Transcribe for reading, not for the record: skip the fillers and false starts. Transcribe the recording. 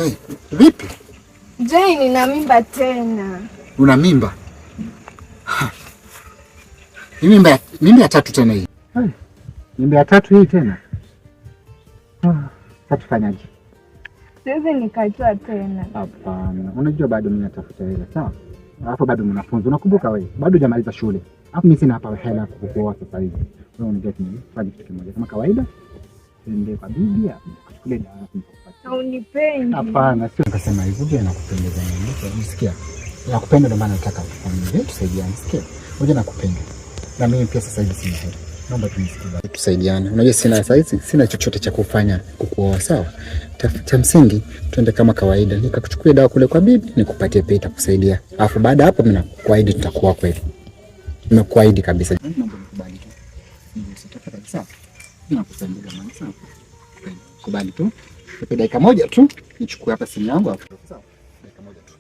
Hey, vipi? Jay, nina mimba tena. Una mimba? Mimba ya tatu tena hii. Hey, mimba ya tatu hii tena. Tatufanyaje? Siwezi nikatoa tena. Hapana. Unajua bado mimi natafuta hela, sawa? Alafu bado mwanafunzi. Unakumbuka wewe? Bado hujamaliza shule. Alafu mimi sina hapa hela kukuoa sasa hivi. Wewe unajua fanya kitu kimoja kama kawaida. Ndio kwa bibi kuchukulia dawa kukupatia. Haunipendi. Hapana, sio nikasema hivyo, je, nakupendeza nini? Unasikia? Nakupenda ndio maana nataka kufanya tusaidiane. Sikia? Ngoja nakupenda. Na mimi pia sasa hivi sina hela. Naomba tunisikize. Tusaidiane. Unajua sina chochote cha kufanya kukuoa, sawa? Cha msingi twende kama kawaida. Nikakuchukulia dawa kule kwa bibi, nikupatie pesa kusaidia. Alafu baada hapo mimi nakuahidi tutakuwa kweli. Nimekuahidi kabisa. Naomba nikubali tu. Ndio sitaka kabisa. Nakupenda mama sana. Kubali tu. Nipe dakika moja tu, nichukue hapa simu yangu hapo. Sawa? Dakika moja tu.